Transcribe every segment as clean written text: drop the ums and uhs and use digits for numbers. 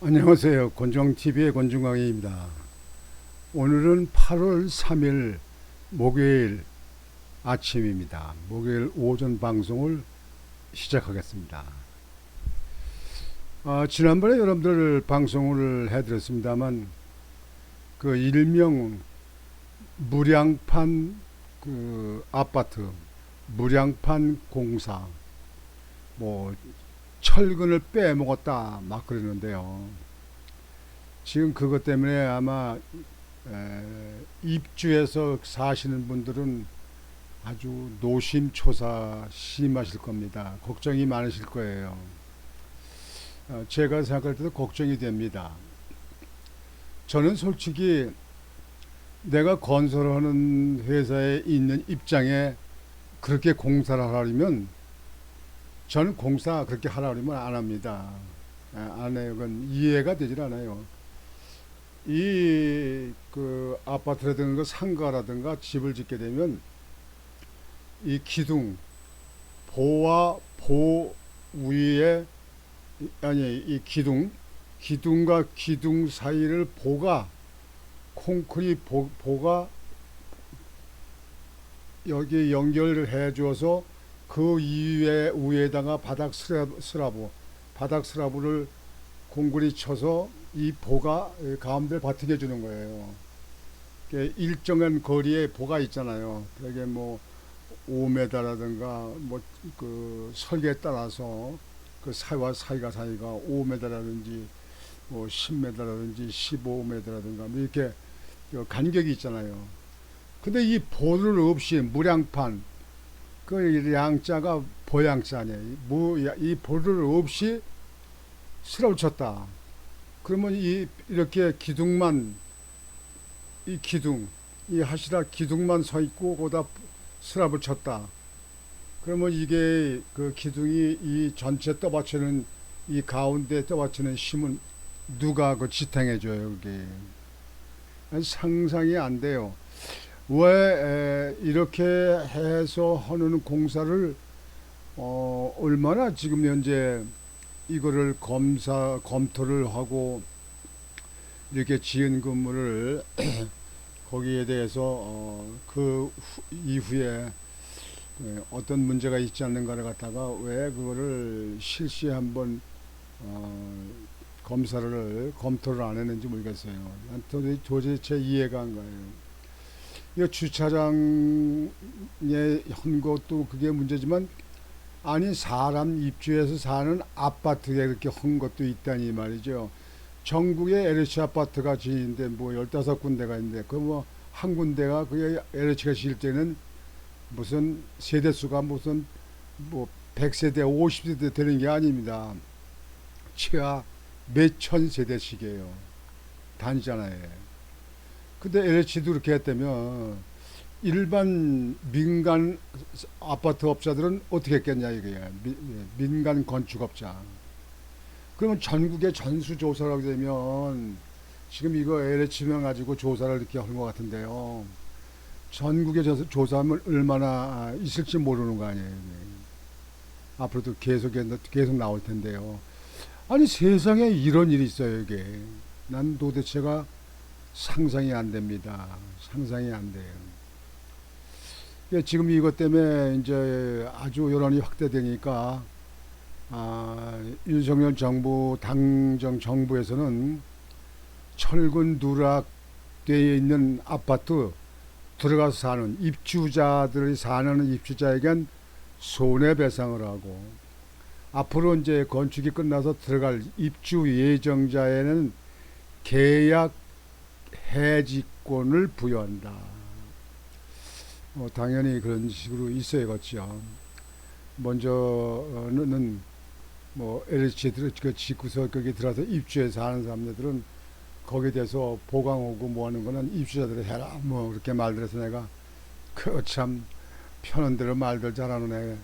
안녕하세요. 곤종TV의 곤중광입니다. 오늘은 8월 3일 목요일 아침입니다. 목요일 오전 방송을 시작하겠습니다. 지난번에 여러분들 방송을 해드렸습니다만 그 일명 무량판 아파트 무량판 공사 뭐 철근을 빼먹었다 막 그러는데요. 지금 그것 때문에 아마 입주해서 사시는 분들은 아주 노심초사 심하실 겁니다. 걱정이 많으실 거예요. 제가 생각할 때도 걱정이 됩니다. 저는 솔직히 내가 건설하는 회사에 있는 입장에 그렇게 공사를 하려면 저는 공사 그렇게 하려면 안 합니다. 안 해요. 그건 이해가 되질 않아요. 이 그 아파트라든가 상가라든가 집을 짓게 되면 이 기둥 보와 보 위에 아니 이 기둥과 기둥 사이를 보가 콘크리트 보가 여기 연결을 해 줘서 그 위에다가 바닥 스라브를 공구리 쳐서 이 보가 가운데 바트게 주는 거예요. 일정한 거리에 보가 있잖아요. 그게 뭐 5m라든가 뭐 그 설계에 따라서 그 사이가 5m라든지 뭐 10m라든지 15m라든가 뭐 이렇게 간격이 있잖아요. 근데 이 보를 없이 무량판 그 양자가 보양자네. 이 보를 없이 스랍을 쳤다. 그러면 이렇게 이 하시라 기둥만 서 있고 거기다 스랍을 쳤다. 그러면 이게 그 기둥이 이 전체 떠받치는 이 가운데 떠받치는 힘은 누가 그 지탱해줘요, 그게. 상상이 안 돼요. 왜 이렇게 해서 하는 공사를 얼마나 지금 현재 이거를 검토를 하고 이렇게 지은 건물을 거기에 대해서 그 이후에 어떤 문제가 있지 않는가를 갖다가 왜 그거를 실시에 한번 검토를 안 했는지 모르겠어요. 도대체 이해가 안 가요. 이 주차장에 한 것도 그게 문제지만 아니 사람 입주해서 사는 아파트에 이렇게 한 것도 있다니 말이죠. 전국에 LH 아파트가 지는데 뭐 15군데가 있는데 그 뭐 한 군데가 그 LH가 지을 때는 무슨 세대수가 무슨 뭐 100세대 50세대 되는 게 아닙니다. 최하 몇천 세대씩이에요. 단지잖아요. 근데 LH도 그렇게 했다면 일반 민간 아파트 업자들은 어떻게 했겠냐 이거야. 민간 건축업자. 그러면 전국에 전수조사를 하게 되면 지금 이거 LH명 가지고 조사를 이렇게 하는 것 같은데요. 전국에 조사하면 얼마나 있을지 모르는 거 아니에요. 앞으로도 계속 나올 텐데요. 아니 세상에 이런 일이 있어요 이게. 난 도대체가 상상이 안 됩니다. 상상이 안 돼요. 지금 이것 때문에 이제 아주 여론이 확대되니까 윤석열 정부 정부에서는 철근 누락되어 있는 아파트 들어가서 사는 입주자들이 사는 입주자에겐 손해배상을 하고 앞으로 이제 건축이 끝나서 들어갈 입주 예정자에는 계약 해지권을 부여한다. 당연히 그런 식으로 있어야겠죠. 먼저는 뭐 LH에 짓고서 거기 들어서 입주해서 사는 사람들은 거기에 대해서 보강하고 뭐 하는 거는 입주자들이 해라 뭐 그렇게 말들어서 내가 그 참 편한 대로 말들 잘하는 애.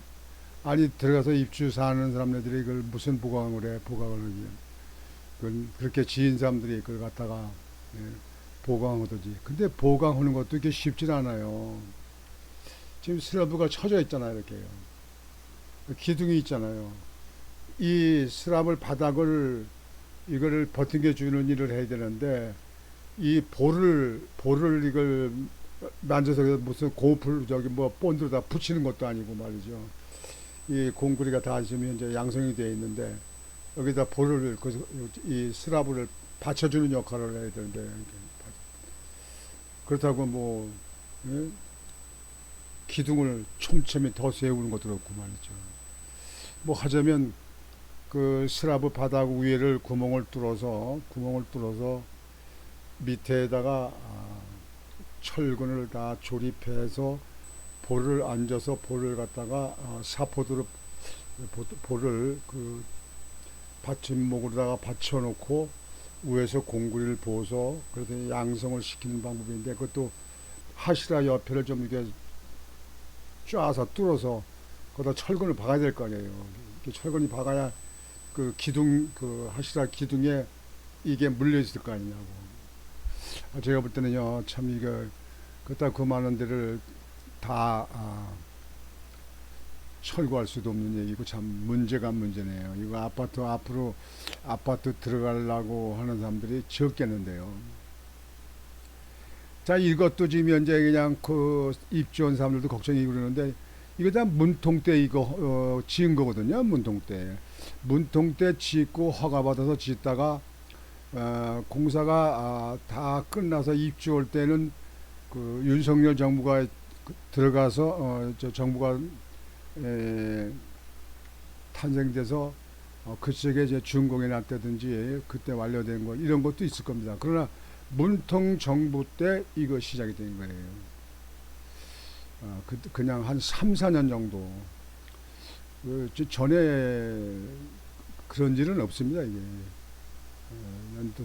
아니 들어가서 입주 사는 사람들이 그걸 무슨 보강을 해 보강을 하지. 그건 그렇게 지은 사람들이 그걸 갖다가 보강하듯이. 근데 보강하는 것도 이게 쉽진 않아요. 지금 슬라브가 쳐져 있잖아요 이렇게요. 기둥이 있잖아요. 이 슬라브 바닥을 이거를 버팅겨 주는 일을 해야 되는데 이 볼을 이걸 만져서 무슨 고무줄 저기 뭐 본드로 다 붙이는 것도 아니고 말이죠. 이 공구리가 다 있으면 이제 양성이 되어 있는데 여기다 볼을 이 스라브를 받쳐주는 역할을 해야 되는데 그렇다고 뭐 예? 기둥을 촘촘히 더 세우는 것도 그렇고 말이죠. 뭐 하자면 그 스라브 바닥 위에를 구멍을 뚫어서 밑에다가 철근을 다 조립해서 볼을 앉아서 볼을 갖다가 사포드로 볼을 그 받침목으로다가 받쳐놓고 위에서 공구리를 부어서 그래서 양성을 시키는 방법인데 그것도 하시라 옆에를 좀 이렇게 쫙서 뚫어서 거기다 철근을 박아야 될 거 아니에요. 이렇게 철근이 박아야 그 기둥 그 하시라 기둥에 이게 물려 있을 거 아니냐고. 제가 볼 때는요 참 이거 그따 그 많은 데를 다 철거할 수도 없는 얘기고 참 문제가 문제네요. 이거 아파트 앞으로 아파트 들어가려고 하는 사람들이 적겠는데요. 자 이것도 지금 현재 그냥 그 입주한 사람들도 걱정이 그러는데 이거 다 문통때 이거 지은 거거든요. 문통때 짓고 허가 받아서 짓다가 공사가 다 끝나서 입주 올 때는 그 윤석열 정부가 들어가서 저 정부가 탄생돼서 그쪽에 이제 준공이 났다든지 그때 완료된 거 이런 것도 있을 겁니다. 그러나 문통 정부 때 이거 시작이 된 거예요. 그냥 한 3, 4년 정도. 전에 그런 일은 없습니다, 이게.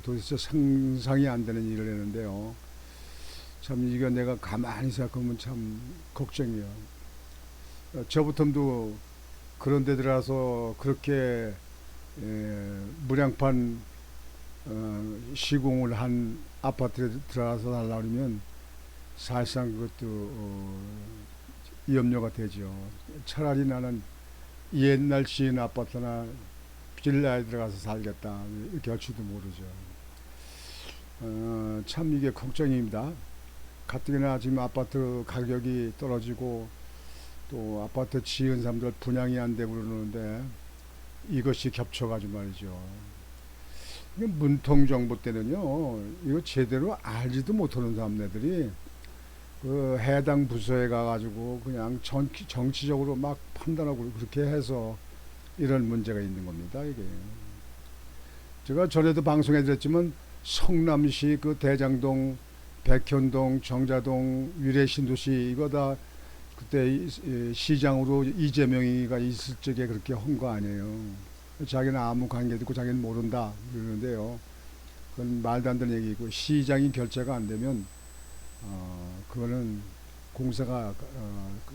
도대체 상상이 안 되는 일을 했는데요. 참, 이거 내가 가만히 생각하면 참 걱정이에요. 저부터도 그런 데 들어가서 그렇게 무량판 시공을 한 아파트에 들어가서 살려고 그러면 사실상 그것도 염려가 되죠. 차라리 나는 옛날 지은 아파트나 빌라에 들어가서 살겠다 이렇게 할지도 모르죠. 참 이게 걱정입니다. 가뜩이나 지금 아파트 가격이 떨어지고 또 아파트 지은 사람들 분양이 안 되고 그러는데 이것이 겹쳐가지고 말이죠. 문통 정부 때는요, 이거 제대로 알지도 못하는 사람들이 그 해당 부서에 가가지고 그냥 정치적으로 막 판단하고 그렇게 해서 이런 문제가 있는 겁니다, 이게. 제가 전에도 방송해 드렸지만 성남시 그 대장동, 백현동, 정자동, 위례신도시 이거 다 그때 시장으로 이재명이가 있을 적에 그렇게 한 거 아니에요. 자기는 아무 관계도 없고 자기는 모른다 그러는데요. 그건 말도 안 되는 얘기고 시장이 결재가 안 되면 그거는 공사가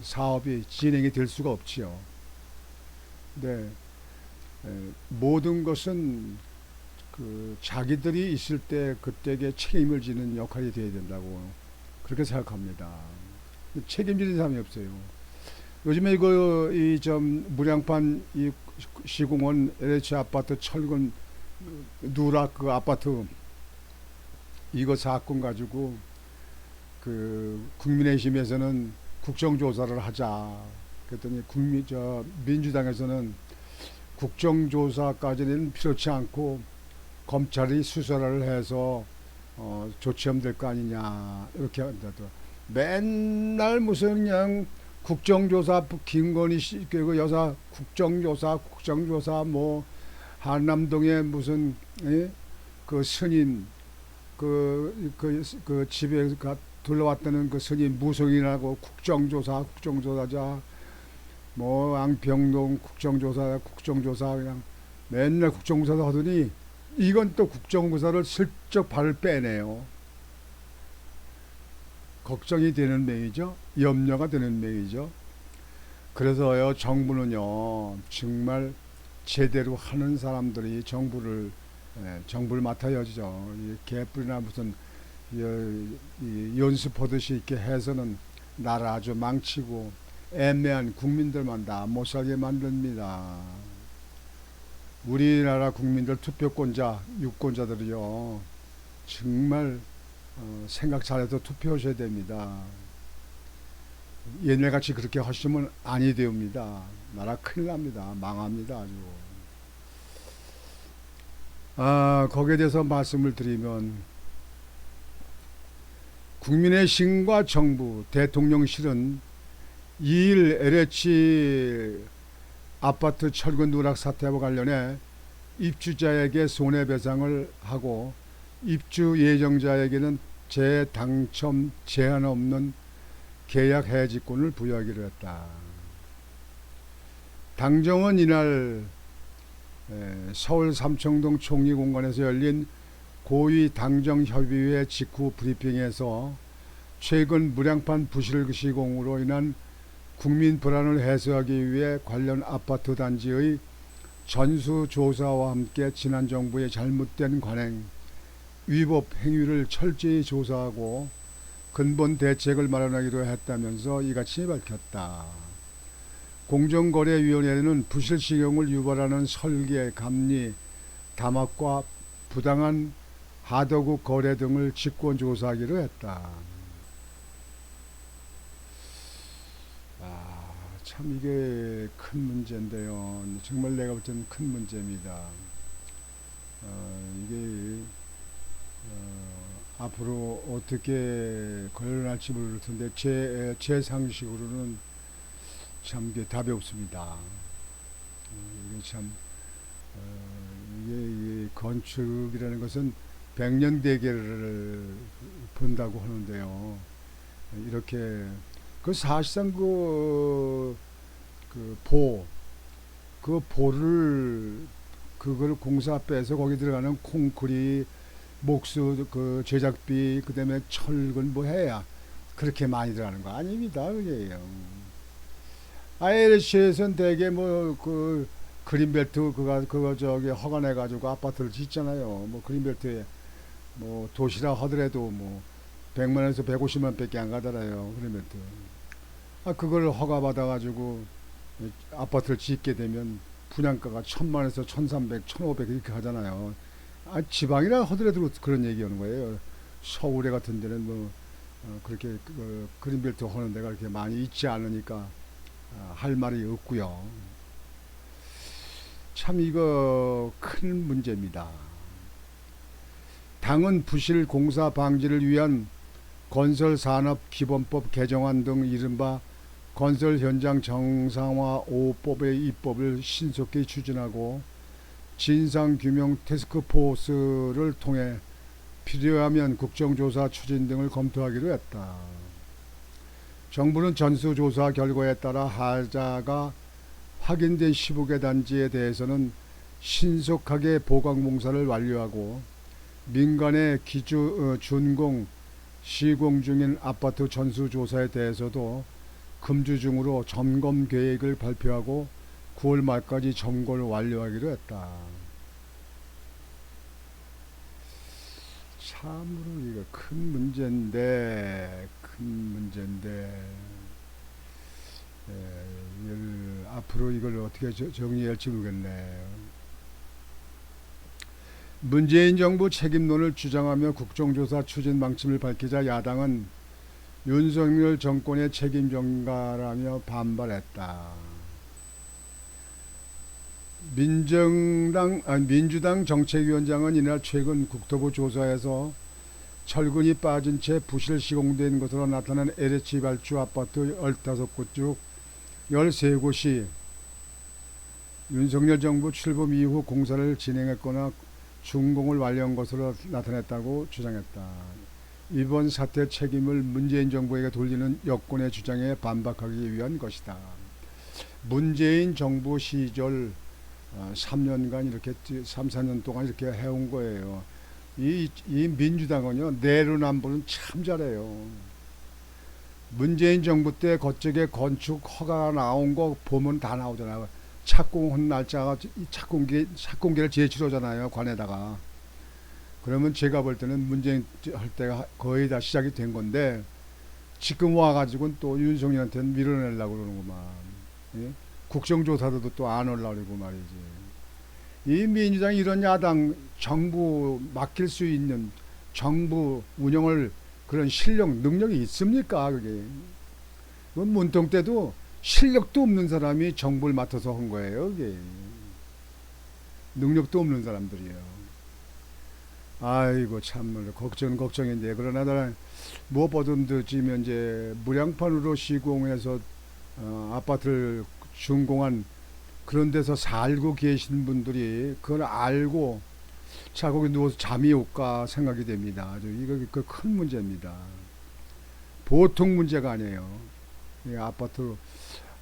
사업이 진행이 될 수가 없지요. 근데 모든 것은 그 자기들이 있을 때 그때에 책임을 지는 역할이 돼야 된다고 그렇게 생각합니다. 책임지는 사람이 없어요. 요즘에 이거 이 좀 무량판 이 시공원 LH 아파트 철근 누락 그 아파트 이거 사건 가지고 그 국민의힘에서는 국정조사를 하자. 그랬더니 민주당에서는 국정조사까지는 필요치 않고 검찰이 수사를 해서 조치하면 될 거 아니냐 이렇게 한다더. 맨날 무슨 그냥 국정조사 김건희 씨 그 여사 국정조사 뭐 한남동에 무슨 그 스님 그 집에 둘러왔다는 그 스님 무속인하고 국정조사자 뭐 앙평동 국정조사 그냥 맨날 국정조사 하더니 이건 또 국정조사를 슬쩍 발을 빼네요. 걱정이 되는 맹이죠. 염려가 되는 맹이죠. 그래서요 정부는요 정말 제대로 하는 사람들이 정부를 맡아야죠. 개뿔이나 무슨 연습하듯이 이렇게 해서는 나라 아주 망치고 애매한 국민들만 다 못 살게 만듭니다. 우리나라 국민들 투표권자, 유권자들이요. 정말 생각 잘해서 투표하셔야 됩니다. 옛날같이 그렇게 하시면 아니 됩니다. 나라 큰일 납니다. 망합니다. 아주. 거기에 대해서 말씀을 드리면 국민의 신과 정부, 대통령실은 2일 LH 아파트 철근 누락 사태와 관련해 입주자에게 손해배상을 하고 입주 예정자에게는 재당첨 제한 없는 계약 해지권을 부여하기로 했다. 당정은 이날 서울 삼청동 총리공관에서 열린 고위 당정협의회 직후 브리핑에서 최근 무량판 부실 시공으로 인한 국민 불안을 해소하기 위해 관련 아파트 단지의 전수조사와 함께 지난 정부의 잘못된 관행, 위법 행위를 철저히 조사하고 근본 대책을 마련하기로 했다면서 이같이 밝혔다. 공정거래위원회는 부실 시공을 유발하는 설계, 감리, 담합과 부당한 하도급 거래 등을 직권 조사하기로 했다. 참 이게 큰 문제인데요. 정말 내가 볼 때는 큰 문제입니다. 이게 앞으로 어떻게 걸러날지 모를 텐데 제 상식으로는 참 이게 답이 없습니다. 이게 참 이게 건축이라는 것은 백년 대계를 본다고 하는데요. 이렇게 사실상 그 보를 그걸 공사 빼서 거기 들어가는 콘크리트 목수 그 제작비 그다음에 철근 뭐 해야 그렇게 많이 들어가는 거 아닙니다. 그게요. ILC에서는 대개 뭐 그 그린벨트 그거 저기 허가내 가지고 아파트를 짓잖아요. 뭐 그린벨트에 뭐 도시라 하더라도 뭐 100만원에서 150만 밖에 안 가더라요. 그린벨트. 그걸 허가 받아 가지고 아파트를 짓게 되면 분양가가 1000만원에서 1300, 1500 이렇게 하잖아요. 지방이라 하더라도 그런 얘기 하는 거예요. 서울에 같은 데는 뭐 그렇게 그린벨트 하는 데가 그렇게 많이 있지 않으니까 할 말이 없고요. 참 이거 큰 문제입니다. 당은 부실 공사 방지를 위한 건설산업기본법 개정안 등 이른바 건설 현장 정상화 5법의 입법을 신속히 추진하고 진상규명 태스크포스를 통해 필요하면 국정조사 추진 등을 검토하기로 했다. 정부는 전수조사 결과에 따라 하자가 확인된 15개 단지에 대해서는 신속하게 보강공사를 완료하고 민간의 준공, 시공 중인 아파트 전수조사에 대해서도 금주중으로 점검 계획을 발표하고 9월 말까지 점검을 완료하기로 했다. 참으로 이거 큰 문제인데 앞으로 이걸 어떻게 정리할지 모르겠네. 문재인 정부 책임론을 주장하며 국정조사 추진 방침을 밝히자 야당은 윤석열 정권의 책임 전가라며 반발했다. 민주당 정책위원장은 이날 최근 국토부 조사에서 철근이 빠진 채 부실 시공된 것으로 나타난 LH 발주 아파트 15곳 중 13곳이 윤석열 정부 출범 이후 공사를 진행했거나 준공을 완료한 것으로 나타났다고 주장했다. 이번 사태 책임을 문재인 정부에게 돌리는 여권의 주장에 반박하기 위한 것이다. 문재인 정부 시절 3년간 이렇게 3, 4년 동안 이렇게 해온 거예요. 이 민주당은요 내로남불은 참 잘해요. 문재인 정부 때 그쪽에 건축 허가 나온 거 보면 다 나오잖아요. 착공한 날짜가 착공기를 제출하잖아요 관에다가. 그러면 제가 볼 때는 문재인 할 때가 거의 다 시작이 된 건데 지금 와가지고는 또 윤석열한테는 밀어내려고 그러는구만. 예? 국정조사도 또 안 하려고 그러고 말이지. 이 민주당이 이런 야당 정부 맡길 수 있는 정부 운영을 그런 실력 능력이 있습니까? 그게 문통 때도 실력도 없는 사람이 정부를 맡아서 한 거예요. 그게 능력도 없는 사람들이에요. 아이고 참말로 걱정인데 그러나 나는 무엇보다도 지금 현재 무량판으로 시공해서 아파트를 준공한 그런 데서 살고 계신 분들이 그걸 알고 자 거기 누워서 잠이 올까 생각이 됩니다. 아주 이거 그 큰 문제입니다. 보통 문제가 아니에요. 이 아파트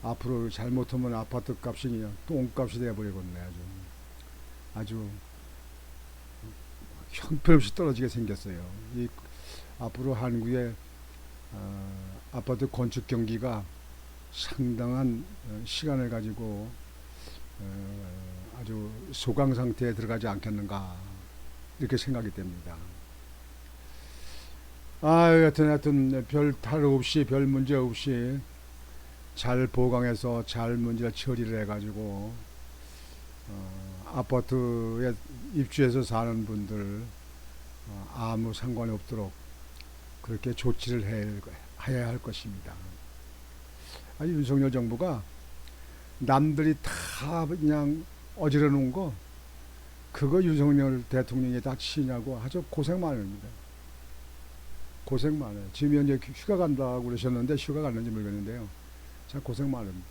앞으로 잘못하면 아파트 값이 그냥 똥값이 돼버리겠네. 아주 형편없이 떨어지게 생겼어요. 이 앞으로 한국의 아파트 건축 경기가 상당한 시간을 가지고 아주 소강 상태에 들어가지 않겠는가 이렇게 생각이 됩니다. 하여튼 별 탈 없이 별 문제 없이 잘 보강해서 잘 문제 처리를 해가지고 아파트에 입주해서 사는 분들 아무 상관이 없도록 그렇게 조치를 해야 할 것입니다. 윤석열 정부가 남들이 다 그냥 어지러 놓은 거 그거 윤석열 대통령이 다 치냐고 아주 고생 많습니다. 고생 많아요. 지금 현재 휴가 간다고 그러셨는데 휴가 갔는지 모르겠는데요. 참 고생 많습니다.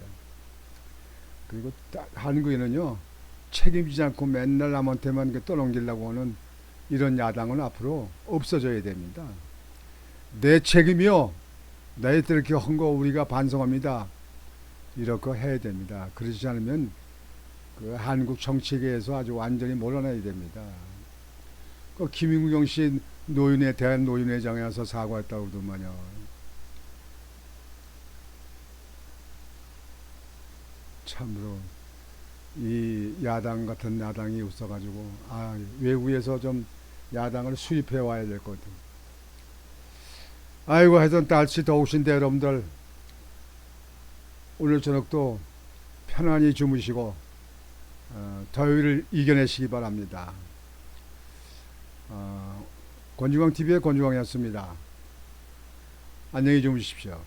그리고 한국에는요 책임지지 않고 맨날 남한테만 떠넘기려고 하는 이런 야당은 앞으로 없어져야 됩니다. 내 책임이요. 너희들 이렇게 한 거 우리가 반성합니다. 이렇게 해야 됩니다. 그러지 않으면 그 한국 정치계에서 아주 완전히 몰아내야 됩니다. 그 김윤경 씨 노인회 대한 노인회장에 와서 사과했다고 그러더만요. 참으로 이 야당 같은 야당이 없어가지고 외국에서 좀 야당을 수입해 와야 될 것 같아요. 아이고 하여튼 날씨 더우신데 여러분들 오늘 저녁도 편안히 주무시고 더위를 이겨내시기 바랍니다. 권중광TV의 권중광이었습니다. 안녕히 주무십시오.